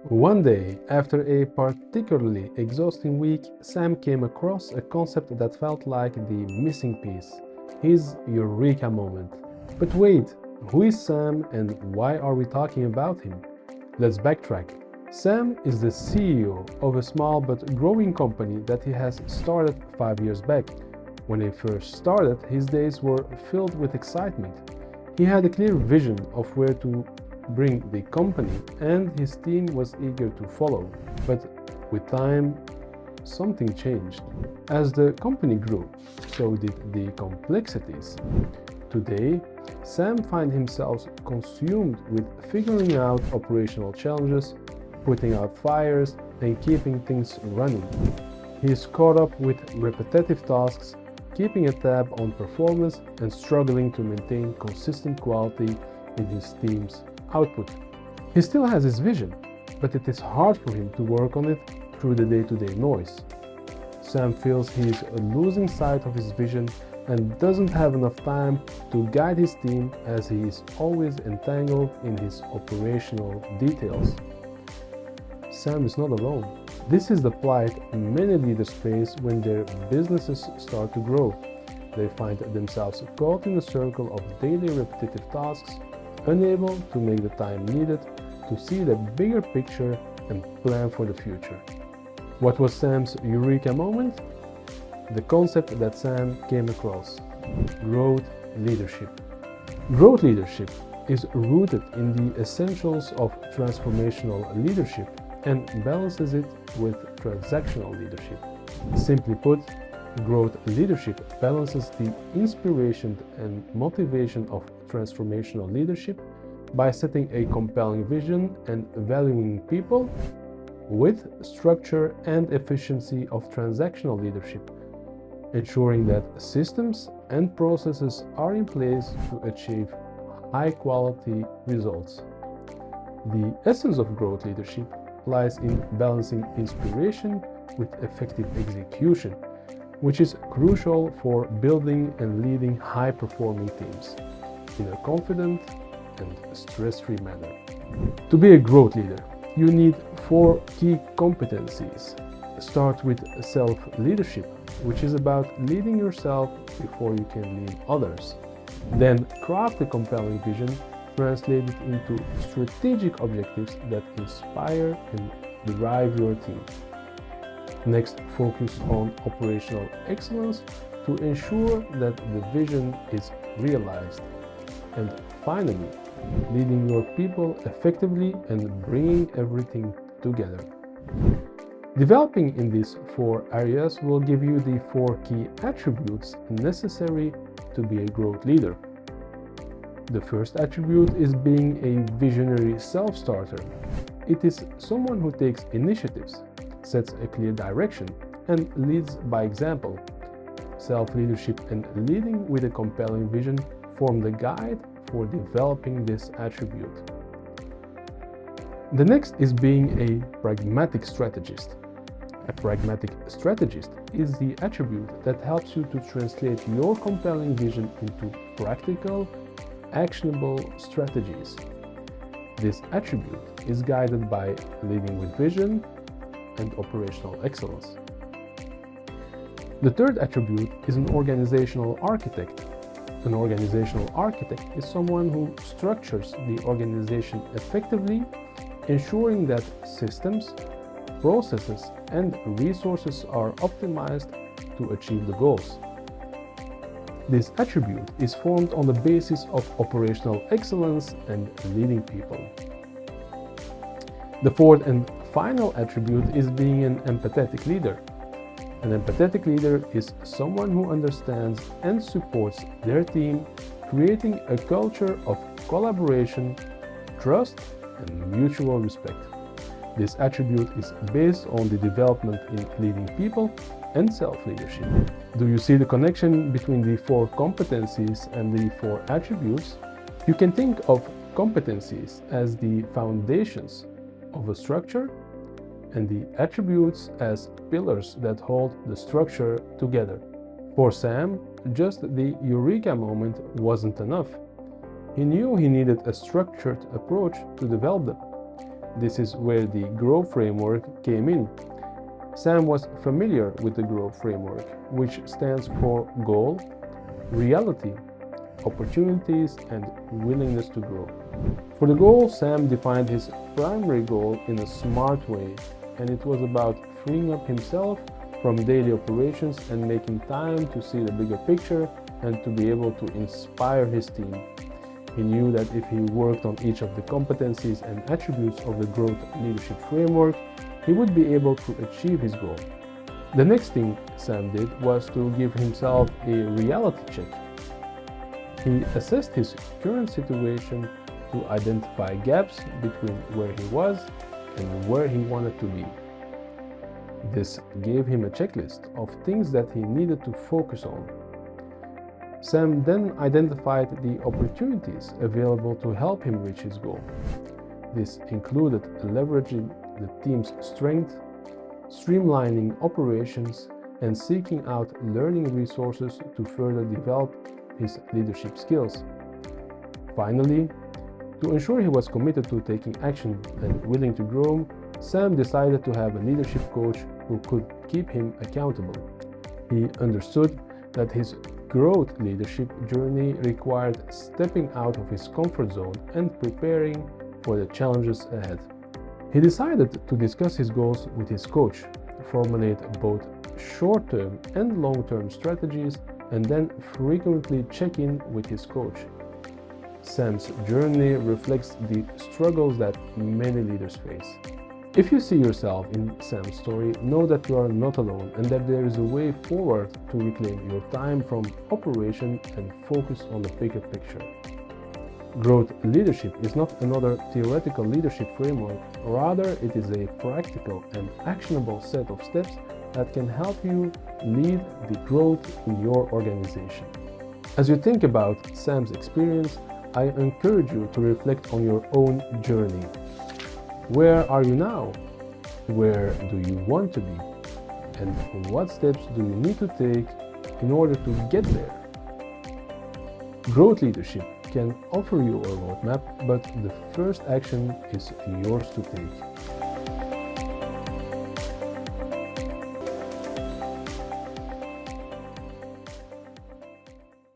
One day, after a particularly exhausting week, Sam came across a concept that felt like the missing piece, his eureka moment. But wait, who is Sam and why are we talking about him? Let's backtrack. Sam is the CEO of a small but growing company that he has started 5 years back. When he first started, his days were filled with excitement. He had a clear vision of where to bring the company, and his team was eager to follow. But with time, something changed. As the company grew, so did the complexities. Today, Sam finds himself consumed with figuring out operational challenges, putting out fires, and keeping things running. He is caught up with repetitive tasks, keeping a tab on performance, and struggling to maintain consistent quality in his team's output. He still has his vision, but it is hard for him to work on it through the day-to-day noise. Sam feels he is losing sight of his vision and doesn't have enough time to guide his team as he is always entangled in his operational details. Sam is not alone. This is the plight many leaders face when their businesses start to grow. They find themselves caught in a circle of daily repetitive tasks, unable to make the time needed to see the bigger picture and plan for the future. What was Sam's eureka moment? The concept that Sam came across: growth leadership. Growth leadership is rooted in the essentials of transformational leadership and balances it with transactional leadership. Simply put, growth leadership balances the inspiration and motivation of transformational leadership by setting a compelling vision and valuing people with structure and efficiency of transactional leadership, ensuring that systems and processes are in place to achieve high-quality results. The essence of growth leadership lies in balancing inspiration with effective execution, which is crucial for building and leading high-performing teams in a confident and stress-free manner. To be a growth leader, you need 4 key competencies. Start with self-leadership, which is about leading yourself before you can lead others. Then craft a compelling vision, translate it into strategic objectives that inspire and drive your team. Next, focus on operational excellence to ensure that the vision is realized. And finally, leading your people effectively and bringing everything together. Developing in these 4 areas will give you the 4 key attributes necessary to be a growth leader. The first attribute is being a visionary self-starter. It is someone who takes initiatives, sets a clear direction, and leads by example. Self-leadership and leading with a compelling vision form the guide for developing this attribute. The next is being a pragmatic strategist. A pragmatic strategist is the attribute that helps you to translate your compelling vision into practical, actionable strategies. This attribute is guided by leading with vision and operational excellence. The third attribute is an organizational architect. An organizational architect is someone who structures the organization effectively, ensuring that systems, processes, and resources are optimized to achieve the goals. This attribute is formed on the basis of operational excellence and leading people. The fourth and final attribute is being an empathetic leader. An empathetic leader is someone who understands and supports their team, creating a culture of collaboration, trust, and mutual respect. This attribute is based on the development in leading people and self-leadership. Do you see the connection between the 4 competencies and the 4 attributes? You can think of competencies as the foundations of a structure and the attributes as pillars that hold the structure together. For Sam, just the eureka moment wasn't enough. He knew he needed a structured approach to develop them. This is where the GROW framework came in. Sam was familiar with the GROW framework, which stands for goal, reality, opportunities, and willingness to grow. For the goal, Sam defined his primary goal in a smart way, and it was about freeing up himself from daily operations and making time to see the bigger picture and to be able to inspire his team. He knew that if he worked on each of the competencies and attributes of the growth leadership framework, he would be able to achieve his goal. The next thing Sam did was to give himself a reality check. He assessed his current situation to identify gaps between where he was and where he wanted to be. This gave him a checklist of things that he needed to focus on. Sam then identified the opportunities available to help him reach his goal. This included leveraging the team's strength, streamlining operations, and seeking out learning resources to further develop his leadership skills. Finally, to ensure he was committed to taking action and willing to grow, Sam decided to have a leadership coach who could keep him accountable. He understood that his growth leadership journey required stepping out of his comfort zone and preparing for the challenges ahead. He decided to discuss his goals with his coach, formulate both short-term and long-term strategies, and then frequently check in with his coach. Sam's journey reflects the struggles that many leaders face. If you see yourself in Sam's story, know that you are not alone and that there is a way forward to reclaim your time from operation and focus on the bigger picture. Growth leadership is not another theoretical leadership framework, rather it is a practical and actionable set of steps that can help you lead the growth in your organization. As you think about Sam's experience, I encourage you to reflect on your own journey. Where are you now? Where do you want to be? And what steps do you need to take in order to get there? Growth leadership can offer you a roadmap, but the first action is yours to take.